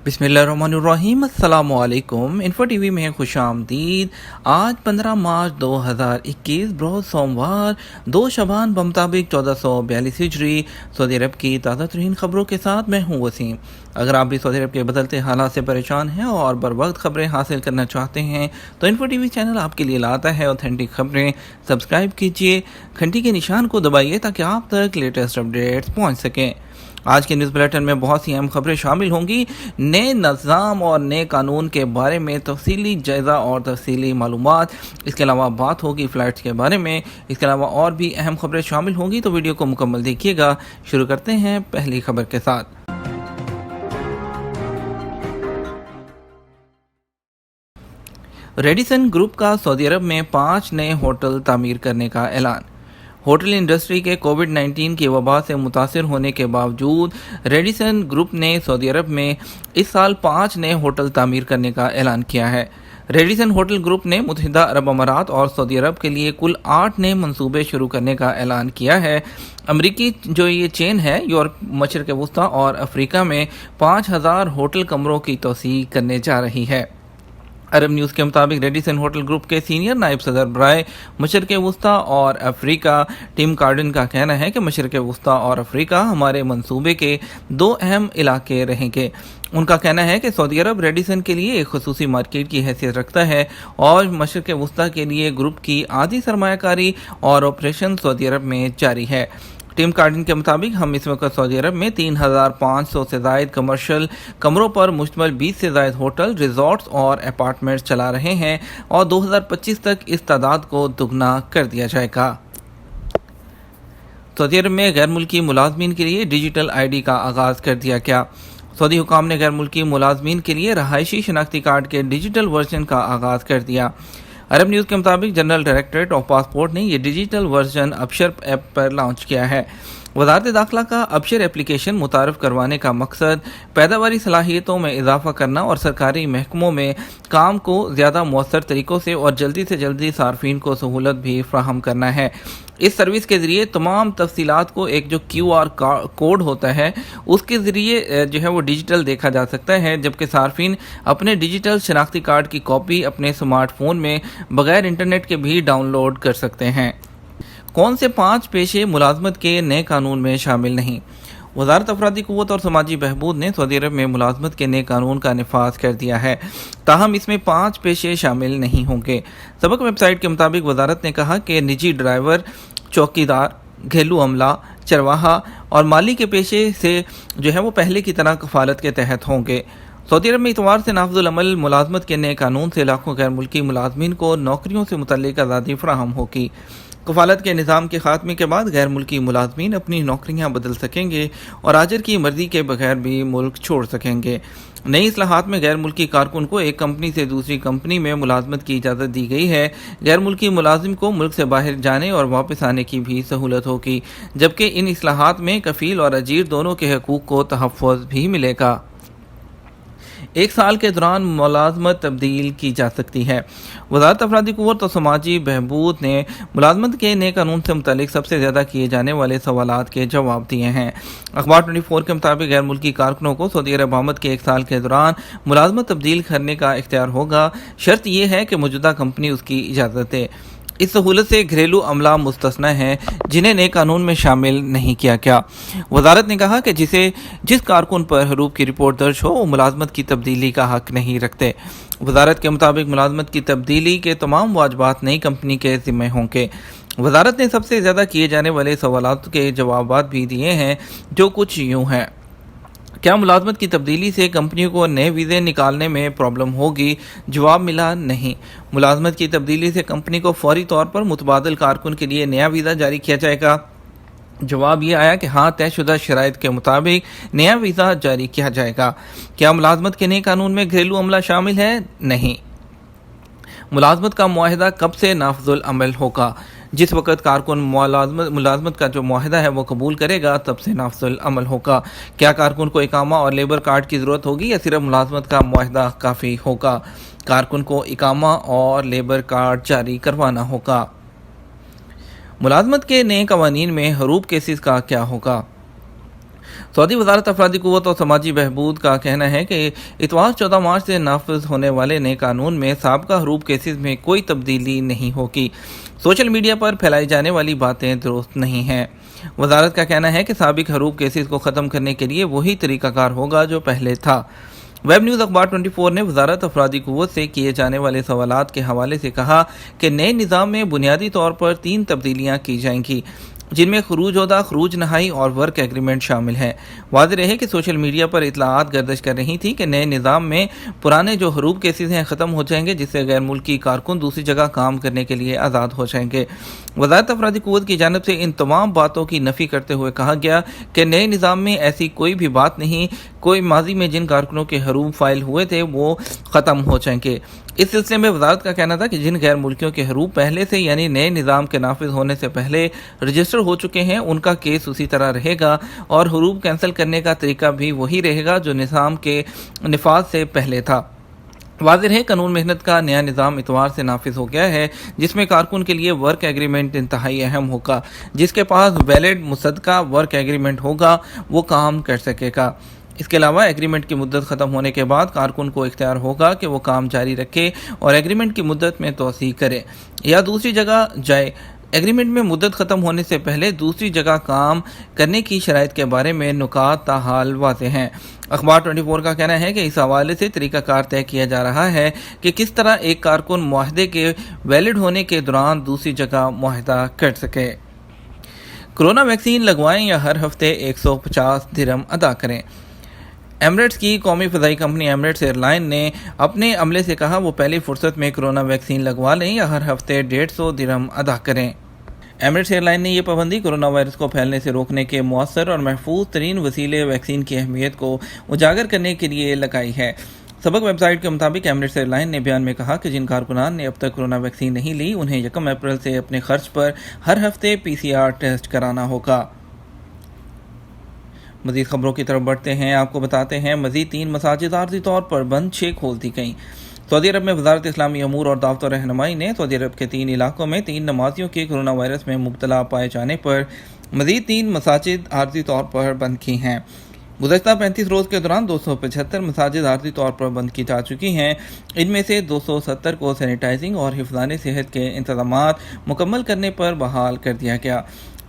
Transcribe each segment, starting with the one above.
بسم اللہ الرحمن الرحیم۔ السلام علیکم۔ انفو ٹی وی میں خوش آمدید۔ آج 15 مارچ 2021 بروز سوموار 2 شعبان بمطابق 1442 ہجری سعودی عرب کی تازہ ترین خبروں کے ساتھ میں ہوں وسیم۔ اگر آپ بھی سعودی عرب کے بدلتے حالات سے پریشان ہیں اور بر وقت خبریں حاصل کرنا چاہتے ہیں تو انفو ٹی وی چینل آپ کے لیے لاتا ہے اوتھینٹک خبریں۔ سبسکرائب کیجیے، گھنٹی کے نشان کو دبائیے تاکہ آپ تک لیٹسٹ اپڈیٹس پہنچ سکیں۔ آج کے نیوز بلیٹن میں بہت سی اہم خبریں شامل ہوں گی۔ نئے نظام اور نئے قانون کے بارے میں تفصیلی جائزہ اور تفصیلی معلومات، اس کے علاوہ بات ہوگی فلائٹس کے بارے میں، اس کے علاوہ اور بھی اہم خبریں شامل ہوں گی، تو ویڈیو کو مکمل دیکھیے گا۔ شروع کرتے ہیں پہلی خبر کے ساتھ۔ ریڈیسن گروپ کا سعودی عرب میں 5 نئے ہوٹل تعمیر کرنے کا اعلان۔ ہوٹل انڈسٹری کے کووڈ-19 کی وبا سے متاثر ہونے کے باوجود ریڈیسن گروپ نے سعودی عرب میں اس سال 5 نئے ہوٹل تعمیر کرنے کا اعلان کیا ہے۔ ریڈیسن ہوٹل گروپ نے متحدہ عرب امارات اور سعودی عرب کے لیے کل 8 نئے منصوبے شروع کرنے کا اعلان کیا ہے۔ امریکی جو یہ چین ہے، یورپ، مشرق وسطیٰ اور افریقہ میں 5000 ہوٹل کمروں کی توسیع کرنے جا رہی ہے۔ عرب نیوز کے مطابق ریڈیسن ہوٹل گروپ کے سینئر نائب صدر برائے مشرق وسطیٰ اور افریقہ ٹیم کارڈن کا کہنا ہے کہ مشرق وسطیٰ اور افریقہ ہمارے منصوبے کے 2 اہم علاقے رہیں گے۔ ان کا کہنا ہے کہ سعودی عرب ریڈیسن کے لیے ایک خصوصی مارکیٹ کی حیثیت رکھتا ہے اور مشرق وسطیٰ کے لیے گروپ کی آدھی سرمایہ کاری اور آپریشن سعودی عرب میں جاری ہے۔ ٹیم کارڈن کے مطابق ہم اس وقت سعودی عرب میں 3500 سے زائد کمرشل کمروں پر مشتمل 20 سے زائد ہوٹل، ریزورٹس اور اپارٹمنٹس چلا رہے ہیں اور 2025 تک اس تعداد کو دگنا کر دیا جائے گا۔ سعودی عرب میں غیر ملکی ملازمین کے لیے ڈیجیٹل آئی ڈی کا آغاز کر دیا گیا۔ سعودی حکام نے غیر ملکی ملازمین کے لیے رہائشی شناختی کارڈ کے ڈیجیٹل ورژن کا آغاز کر دیا۔ عرب نیوز کے مطابق جنرل ڈائریکٹریٹ آف پاسپورٹ نے یہ ڈیجیٹل ورژن ابشر ایپ پر لانچ کیا ہے۔ وزارت داخلہ کا ابشر ایپلیکیشن متعارف کروانے کا مقصد پیداواری صلاحیتوں میں اضافہ کرنا اور سرکاری محکموں میں کام کو زیادہ مؤثر طریقوں سے اور جلدی سے جلدی صارفین کو سہولت بھی فراہم کرنا ہے۔ اس سروس کے ذریعے تمام تفصیلات کو ایک جو QR کوڈ ہوتا ہے اس کے ذریعے جو ہے وہ ڈیجیٹل دیکھا جا سکتا ہے، جبکہ صارفین اپنے ڈیجیٹل شناختی کارڈ کی کاپی اپنے اسمارٹ فون میں بغیر انٹرنیٹ کے بھی ڈاؤن لوڈ کر سکتے ہیں۔ کون سے 5 پیشے ملازمت کے نئے قانون میں شامل نہیں؟ وزارت افرادی قوت اور سماجی بہبود نے سعودی عرب میں ملازمت کے نئے قانون کا نفاذ کر دیا ہے، تاہم اس میں 5 پیشے شامل نہیں ہوں گے۔ سبق ویب سائٹ کے مطابق وزارت نے کہا کہ نجی ڈرائیور، چوکیدار، گھریلو عملہ، چرواہا اور مالی کے پیشے سے جو ہے وہ پہلے کی طرح کفالت کے تحت ہوں گے۔ سعودی عرب میں اتوار سے نافذ العمل ملازمت کے نئے قانون سے لاکھوں غیر ملکی ملازمین کو نوکریوں سے متعلق آزادی فراہم ہوگی۔ کفالت کے نظام کے خاتمے کے بعد غیر ملکی ملازمین اپنی نوکریاں بدل سکیں گے اور آجر کی مرضی کے بغیر بھی ملک چھوڑ سکیں گے۔ نئی اصلاحات میں غیر ملکی کارکن کو ایک کمپنی سے دوسری کمپنی میں ملازمت کی اجازت دی گئی ہے۔ غیر ملکی ملازم کو ملک سے باہر جانے اور واپس آنے کی بھی سہولت ہوگی، جبکہ ان اصلاحات میں کفیل اور اجیر دونوں کے حقوق کو تحفظ بھی ملے گا۔ 1 سال کے دوران ملازمت تبدیل کی جا سکتی ہے۔ وزارت افرادی قوت اور سماجی بہبود نے ملازمت کے نئے قانون سے متعلق سب سے زیادہ کیے جانے والے سوالات کے جواب دیے ہیں۔ اخبار 24 کے مطابق غیر ملکی کارکنوں کو سعودی عرب آمد کے 1 سال کے دوران ملازمت تبدیل کرنے کا اختیار ہوگا، شرط یہ ہے کہ موجودہ کمپنی اس کی اجازت دے۔ اس سہولت سے گھریلو عملہ مستثنی ہیں جنہیں نئے قانون میں شامل نہیں کیا گیا۔ وزارت نے کہا کہ جس کارکن پر حروف کی رپورٹ درج ہو وہ ملازمت کی تبدیلی کا حق نہیں رکھتے۔ وزارت کے مطابق ملازمت کی تبدیلی کے تمام واجبات نئی کمپنی کے ذمہ ہوں گے۔ وزارت نے سب سے زیادہ کیے جانے والے سوالات کے جوابات بھی دیے ہیں، جو کچھ یوں ہیں۔ کیا ملازمت کی تبدیلی سے کمپنیوں کو نئے ویزے نکالنے میں پرابلم ہوگی؟ جواب ملا نہیں۔ ملازمت کی تبدیلی سے کمپنی کو فوری طور پر متبادل کارکن کے لیے نیا ویزا جاری کیا جائے گا؟ جواب یہ آیا کہ ہاں، طے شدہ شرائط کے مطابق نیا ویزا جاری کیا جائے گا۔ کیا ملازمت کے نئے قانون میں گھریلو عملہ شامل ہے؟ نہیں۔ ملازمت کا معاہدہ کب سے نافذ العمل ہوگا؟ جس وقت کارکن ملازمت کا جو معاہدہ ہے وہ قبول کرے گا تب سے نافذ العمل ہوگا۔ کیا کارکن کو اقامہ اور لیبر کارڈ کی ضرورت ہوگی یا صرف ملازمت کا معاہدہ کافی ہوگا؟ کارکن کو اقامہ اور لیبر کارڈ جاری کروانا ہوگا۔ ملازمت کے نئے قوانین میں حروب کیسز کا کیا ہوگا؟ سعودی وزارت افرادی قوت اور سماجی بہبود کا کہنا ہے کہ اتوار 14 مارچ سے نافذ ہونے والے نئے قانون میں سابقہ ہروب کیسز میں کوئی تبدیلی نہیں ہوگی۔ سوشل میڈیا پر پھیلائی جانے والی باتیں درست نہیں ہیں۔ وزارت کا کہنا ہے کہ سابق ہروب کیسز کو ختم کرنے کے لیے وہی طریقہ کار ہوگا جو پہلے تھا۔ ویب نیوز اخبار 24 نے وزارت افرادی قوت سے کیے جانے والے سوالات کے حوالے سے کہا کہ نئے نظام میں بنیادی طور پر 3 تبدیلیاں کی جائیں گی، جن میں خروج عہدہ، خروج نہائی اور ورک ایگریمنٹ شامل ہے۔ واضح رہے کہ سوشل میڈیا پر اطلاعات گردش کر رہی تھی کہ نئے نظام میں پرانے جو ہروب کیسز ہیں ختم ہو جائیں گے، جس سے غیر ملکی کارکن دوسری جگہ کام کرنے کے لیے آزاد ہو جائیں گے۔ وزارت افرادی قوت کی جانب سے ان تمام باتوں کی نفی کرتے ہوئے کہا گیا کہ نئے نظام میں ایسی کوئی بھی بات نہیں، کوئی ماضی میں جن کارکنوں کے حروب فائل ہوئے تھے وہ ختم ہو جائیں گے۔ اس سلسلے میں وزارت کا کہنا تھا کہ جن غیر ملکیوں کے حروب پہلے سے یعنی نئے نظام کے نافذ ہونے سے پہلے رجسٹر ہو چکے ہیں، ان کا کیس اسی طرح رہے گا اور حروب کینسل کرنے کا طریقہ بھی وہی رہے گا جو نظام کے نفاذ سے پہلے تھا۔ واضح ہے قانون محنت کا نیا نظام اتوار سے نافذ ہو گیا ہے، جس میں کارکن کے لیے ورک ایگریمنٹ انتہائی اہم ہوگا۔ جس کے پاس ویلڈ مصدقہ ورک ایگریمنٹ ہوگا وہ کام کر سکے گا۔ اس کے علاوہ ایگریمنٹ کی مدت ختم ہونے کے بعد کارکن کو اختیار ہوگا کہ وہ کام جاری رکھے اور ایگریمنٹ کی مدت میں توسیع کرے یا دوسری جگہ جائے۔ ایگریمنٹ میں مدت ختم ہونے سے پہلے دوسری جگہ کام کرنے کی شرائط کے بارے میں نکات تاحال واضح ہیں۔ اخبار 24 کا کہنا ہے کہ اس حوالے سے طریقہ کار طے کیا جا رہا ہے کہ کس طرح ایک کارکن معاہدے کے ویلڈ ہونے کے دوران دوسری جگہ معاہدہ کر سکے۔ کورونا ویکسین لگوائیں یا ہر ہفتے 150 درہم ادا کریں۔ ایمریٹس کی قومی فضائی کمپنی ایمریٹس ایئر لائن نے اپنے عملے سے کہا وہ پہلی فرصت میں کورونا ویکسین لگوا لیں یا ہر ہفتے 150 درہم ادا کریں۔ ایمریٹس ایئر لائن نے یہ پابندی کورونا وائرس کو پھیلنے سے روکنے کے مؤثر اور محفوظ ترین وسیلے ویکسین کی اہمیت کو اجاگر کرنے کے لیے لگائی ہے۔ سبق ویب سائٹ کے مطابق ایمریٹس ایئر لائن نے بیان میں کہا کہ جن کارکنان نے اب تک کورونا ویکسین نہیں لی انہیں 1 اپریل سے اپنے خرچ پر ہر ہفتے PCR ٹیسٹ کرانا ہوگا۔ مزید خبروں کی طرف بڑھتے ہیں، آپ کو بتاتے ہیں مزید 3 مساجد عارضی طور پر بند، 6 کھول دی گئیں۔ سعودی عرب میں وزارت اسلامی امور اور دعوت و رہنمائی نے سعودی عرب کے 3 علاقوں میں 3 نمازیوں کے کورونا وائرس میں مبتلا پائے جانے پر مزید 3 مساجد عارضی طور پر بند کی ہیں۔ گزشتہ 35 روز کے دوران 275 مساجد عارضی طور پر بند کی جا چکی ہیں۔ ان میں سے 270 کو سینیٹائزنگ اور حفظان صحت کے انتظامات مکمل کرنے پر بحال کر دیا گیا۔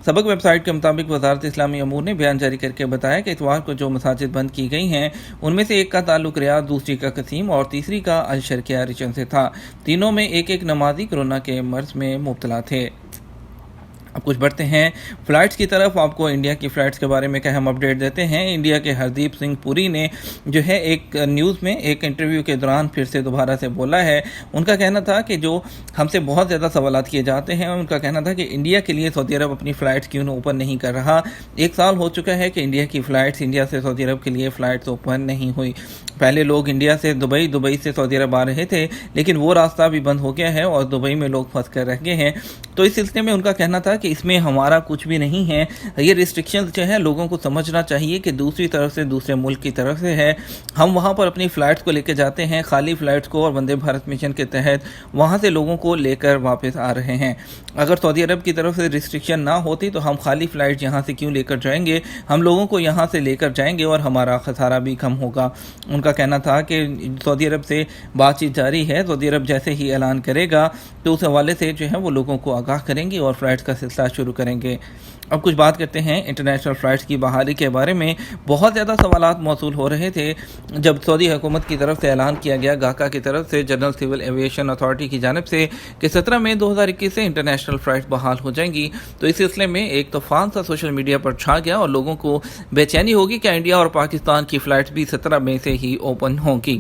سبق ویب سائٹ کے مطابق وزارت اسلامی امور نے بیان جاری کر کے بتایا کہ اتوار کو جو مساجد بند کی گئی ہیں ان میں سے ایک کا تعلق ریاض، دوسری کا قصیم اور تیسری کا الشرقیہ ریجن سے تھا۔ تینوں میں ایک نمازی کورونا کے مرض میں مبتلا تھے۔ اب کچھ بڑھتے ہیں فلائٹس کی طرف۔ آپ کو انڈیا کی فلائٹس کے بارے میں کہ ہم اپڈیٹ دیتے ہیں۔ انڈیا کے ہردیپ سنگھ پوری نے جو ہے ایک نیوز میں ایک انٹرویو کے دوران پھر سے دوبارہ سے بولا ہے۔ ان کا کہنا تھا کہ جو ہم سے بہت زیادہ سوالات کیے جاتے ہیں، ان کا کہنا تھا کہ انڈیا کے لیے سعودی عرب اپنی فلائٹس کیوں اوپن نہیں کر رہا۔ 1 سال ہو چکا ہے کہ انڈیا کی فلائٹس، انڈیا سے سعودی عرب کے لیے فلائٹس اوپن نہیں ہوئی۔ پہلے لوگ انڈیا سے دبئی سے سعودی عرب آ رہے تھے، لیکن وہ راستہ بھی بند ہو گیا ہے اور دبئی میں لوگ پھنس کر رہ گئے ہیں۔ تو اس سلسلے میں ان کا کہنا تھا کہ اس میں ہمارا کچھ بھی نہیں ہے۔ یہ ریسٹرکشنز جو ہے لوگوں کو سمجھنا چاہیے کہ دوسری طرف سے، دوسرے ملک کی طرف سے ہے۔ ہم وہاں پر اپنی فلائٹس کو لے کے جاتے ہیں، خالی فلائٹس کو، اور وندے بھارت مشن کے تحت وہاں سے لوگوں کو لے کر واپس آ رہے ہیں۔ اگر سعودی عرب کی طرف سے ریسٹرکشن نہ ہوتی تو ہم خالی فلائٹ یہاں سے کیوں لے کر جائیں گے؟ ہم لوگوں کو یہاں سے لے کر جائیں گے اور ہمارا خسارہ بھی کم ہوگا۔ ان کا کہنا تھا کہ سعودی عرب سے بات چیت جاری ہے، سعودی عرب جیسے ہی اعلان کرے گا تو اس حوالے سے جو ہے وہ لوگوں کو آگاہ کریں گے اور فلائٹس کا سلسلہ شروع کریں گے۔ اب کچھ بات کرتے ہیں انٹرنیشنل فلائٹس کی بحالی کے بارے میں۔ بہت زیادہ سوالات موصول ہو رہے تھے جب سعودی حکومت کی طرف سے اعلان کیا گیا، گاکا کی طرف سے، جنرل سول ایویشن اتھارٹی کی جانب سے، کہ 17 مئی 2021 سے انٹرنیشنل فلائٹس بحال ہو جائیں گی۔ تو اس سلسلے میں ایک طوفان سا سوشل میڈیا پر چھا گیا اور لوگوں کو بے چینی ہوگی کہ انڈیا اور پاکستان کی فلائٹس بھی 17 مئی سے ہی اوپن ہوں گی۔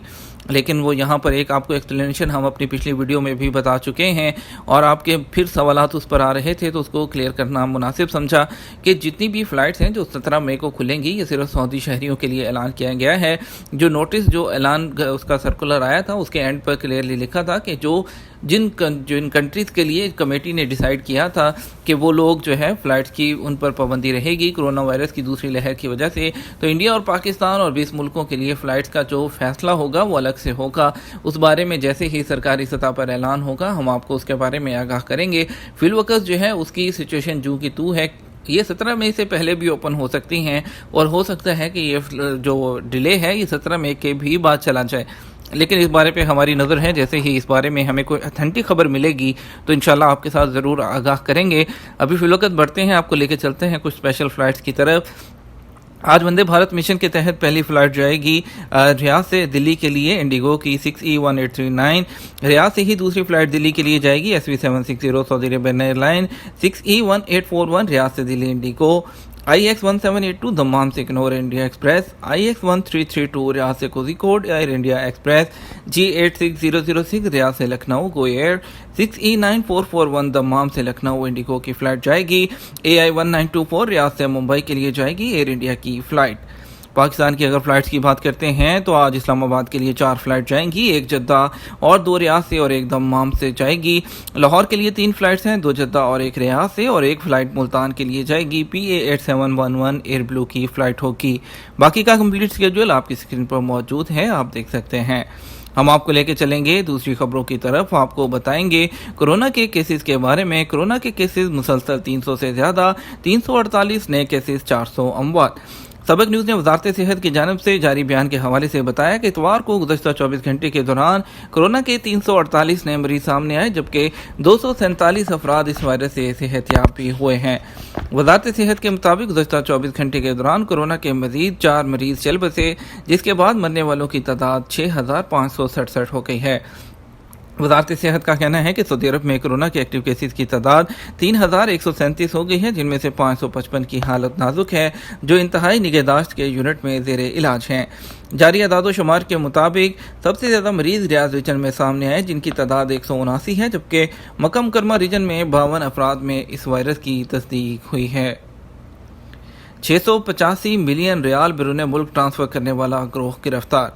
لیکن وہ یہاں پر ایک آپ کو ایکسپلینیشن ہم اپنی پچھلی ویڈیو میں بھی بتا چکے ہیں اور آپ کے پھر سوالات اس پر آ رہے تھے تو اس کو کلیئر کرنا مناسب سمجھا کہ جتنی بھی فلائٹس ہیں جو 17 مئی کو کھلیں گی، یہ صرف سعودی شہریوں کے لیے اعلان کیا گیا ہے۔ جو نوٹس، جو اعلان اس کا سرکولر آیا تھا، اس کے اینڈ پر کلیئرلی لکھا تھا کہ جن کنٹریز کے لیے کمیٹی نے ڈیسائیڈ کیا تھا کہ وہ لوگ جو ہے فلائٹس کی ان پر پابندی رہے گی کورونا وائرس کی دوسری لہر کی وجہ سے، تو انڈیا اور پاکستان اور 20 ملکوں کے لیے فلائٹس کا جو فیصلہ ہوگا وہ الگ سے ہوگا۔ اس بارے میں جیسے ہی سرکاری سطح پر اعلان ہوگا ہم آپ کو اس کے بارے میں آگاہ کریں گے۔ فی الوقت جو ہے اس کی سچویشن جو کی تو ہے، یہ 17 مئی سے پہلے بھی اوپن ہو سکتی ہیں اور ہو سکتا ہے کہ یہ جو ڈیلے ہے یہ 17 مئی کے بھی بعد چلا جائے، لیکن اس بارے پہ ہماری نظر ہے جیسے ہی اس بارے میں ہمیں کوئی اتھینٹک خبر ملے گی تو انشاءاللہ آپ کے ساتھ ضرور آگاہ کریں گے۔ ابھی فی الوقت بڑھتے ہیں، آپ کو لے کے چلتے ہیں کچھ اسپیشل فلائٹس کی طرف۔ آج وندے بھارت مشن کے تحت پہلی فلائٹ جائے گی ریاض سے دلی کے لیے انڈیگو کی 6E1839۔ ریاض سے ہی دوسری فلائٹ دلی کے لیے جائے گی SV760 سعودی عربین ایئر لائن 6E1841 ریاض سے دلی انڈیگو۔ IX1782 دمام سے کنور انڈیا ایکسپریس، IX1332 ریاض سے Kozhikode year India express, G86006 ریاض سے لکھنؤ گو ایئر، 6E9441 دمام سے لکھنؤ انڈیگو کی فلائٹ جائے گی۔ AI1924 ریاض سے ممبئی کے لیے جائے گی ایئر انڈیا کی فلائٹ۔ پاکستان کی اگر فلائٹس کی بات کرتے ہیں تو آج اسلام آباد کے لیے 4 فلائٹ جائیں گی، ایک جدہ اور 2 ریاض سے اور ایک دمام سے جائے گی۔ لاہور کے لیے 3 فلائٹس ہیں، 2 جدہ اور ایک ریاض سے، اور ایک فلائٹ ملتان کے لیے جائے گی، PA8711 ایئر بلو کی فلائٹ ہوگی۔ باقی کا کمپلیٹ اسکیڈول آپ کی اسکرین پر موجود ہے، آپ دیکھ سکتے ہیں۔ ہم آپ کو لے کے چلیں گے دوسری خبروں کی طرف، آپ کو بتائیں گے کورونا کے کیسز کے بارے میں۔ کورونا کے کیسز مسلسل 300 سے زیادہ، 348 نئے کیسز، 400 اموات۔ سبق نیوز نے وزارت صحت کی جانب سے جاری بیان کے حوالے سے بتایا کہ اتوار کو گزشتہ 24 گھنٹے کے دوران کورونا کے 348 نئے مریض سامنے آئے، جبکہ 247 افراد اس وائرس سے صحت یاب بھی ہوئے ہیں۔ وزارت صحت کے مطابق گزشتہ 24 گھنٹے کے دوران کورونا کے مزید 4 مریض چل بسے، جس کے بعد مرنے والوں کی تعداد 6567 ہو گئی ہے۔ وزارت صحت کا کہنا ہے کہ سعودی عرب میں کورونا کے ایکٹیو کیسز کی تعداد 3137 ہو گئی ہے، جن میں سے 555 کی حالت نازک ہے، جو انتہائی نگہداشت کے یونٹ میں زیر علاج ہیں۔ جاری اعداد و شمار کے مطابق سب سے زیادہ مریض ریاض ریجن میں سامنے آئے، جن کی تعداد 179 ہے، جبکہ مکہ مکرمہ ریجن میں 52 افراد میں اس وائرس کی تصدیق ہوئی ہے۔ 685 ملین ریال بیرون ملک ٹرانسفر کرنے والا گروہ گرفتار۔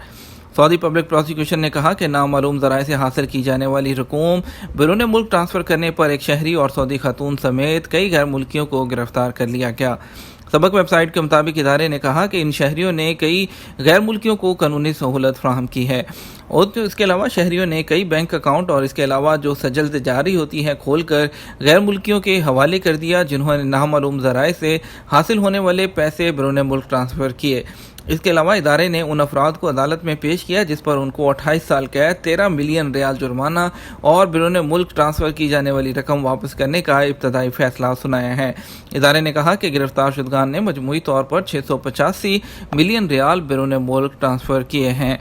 سعودی پبلک پروسیکیوشن نے کہا کہ نامعلوم ذرائع سے حاصل کی جانے والی رقوم بیرون ملک ٹرانسفر کرنے پر ایک شہری اور سعودی خاتون سمیت کئی غیر ملکیوں کو گرفتار کر لیا گیا۔ سبق ویب سائٹ کے مطابق ادارے نے کہا کہ ان شہریوں نے کئی غیر ملکیوں کو قانونی سہولت فراہم کی ہے، اور اس کے علاوہ شہریوں نے کئی بینک اکاؤنٹ اور اس کے علاوہ جو سجل جاری ہوتی ہے کھول کر غیر ملکیوں کے حوالے کر دیا، جنہوں نے نامعلوم ذرائع سے حاصل ہونے والے پیسے بیرون ملک ٹرانسفر کیے۔ اس کے علاوہ ادارے نے ان افراد کو عدالت میں پیش کیا جس پر ان کو 28 سال قید، 13 ملین ریال جرمانہ اور بیرون ملک ٹرانسفر کی جانے والی رقم واپس کرنے کا ابتدائی فیصلہ سنایا ہے۔ ادارے نے کہا کہ گرفتار شدگان نے مجموعی طور پر 685 ملین ریال بیرون ملک ٹرانسفر کیے ہیں۔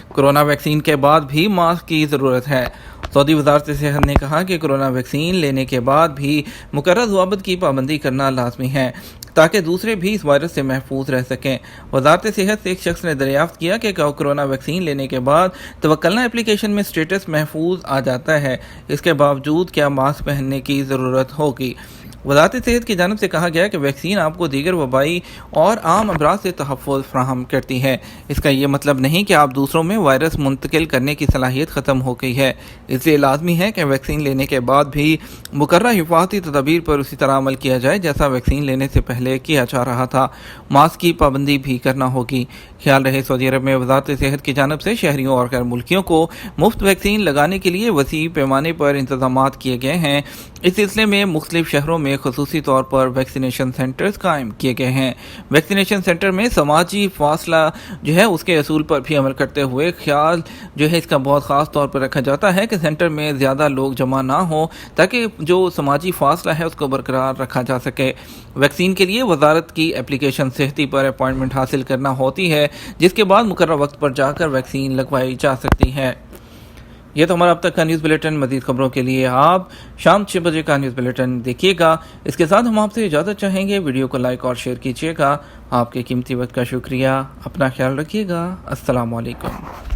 کورونا ویکسین کے بعد بھی ماسک کی ضرورت ہے۔ سعودی وزارت صحت نے کہا کہ کورونا ویکسین لینے کے بعد بھی مقررہ ضوابط کی پابندی کرنا لازمی ہے تاکہ دوسرے بھی اس وائرس سے محفوظ رہ سکیں۔ وزارت صحت سے ایک شخص نے دریافت کیا کہ کورونا ویکسین لینے کے بعد توکلنا اپلیکیشن میں سٹیٹس محفوظ آ جاتا ہے، اس کے باوجود کیا ماسک پہننے کی ضرورت ہوگی؟ وزارت صحت کی جانب سے کہا گیا کہ ویکسین آپ کو دیگر وبائی اور عام امراض سے تحفظ فراہم کرتی ہے۔ اس کا یہ مطلب نہیں کہ آپ دوسروں میں وائرس منتقل کرنے کی صلاحیت ختم ہو گئی ہے، اس لیے لازمی ہے کہ ویکسین لینے کے بعد بھی مقررہ حفاظتی تدابیر پر اسی طرح عمل کیا جائے جیسا ویکسین لینے سے پہلے کیا جا رہا تھا۔ ماسک کی پابندی بھی کرنا ہوگی۔ خیال رہے سعودی عرب میں وزارت صحت کی جانب سے شہریوں اور غیر ملکیوں کو مفت ویکسین لگانے کے لیے وسیع پیمانے پر انتظامات کیے گئے ہیں۔ اس سلسلے میں مختلف شہروں میں خصوصی طور پر ویکسینیشن سینٹرز قائم کیے گئے ہیں۔ ویکسینیشن سینٹر میں سماجی فاصلہ جو ہے اس کے اصول پر بھی عمل کرتے ہوئے خیال جو ہے اس کا بہت خاص طور پر رکھا جاتا ہے کہ سینٹر میں زیادہ لوگ جمع نہ ہوں تاکہ جو سماجی فاصلہ ہے اس کو برقرار رکھا جا سکے۔ ویکسین کے لیے وزارت کی اپلیکیشن صحتی پر اپائنٹمنٹ حاصل کرنا ہوتی ہے، جس کے بعد مقررہ وقت پر جا کر ویکسین لگوائی جا سکتی ہے۔ یہ تو ہمارا اب تک کا نیوز بلیٹن۔ مزید خبروں کے لیے آپ شام 6 بجے کا نیوز بلیٹن دیکھیے گا۔ اس کے ساتھ ہم آپ سے اجازت چاہیں گے، ویڈیو کو لائک اور شیئر کیجیے گا۔ آپ کے قیمتی وقت کا شکریہ، اپنا خیال رکھیے گا۔ السلام علیکم۔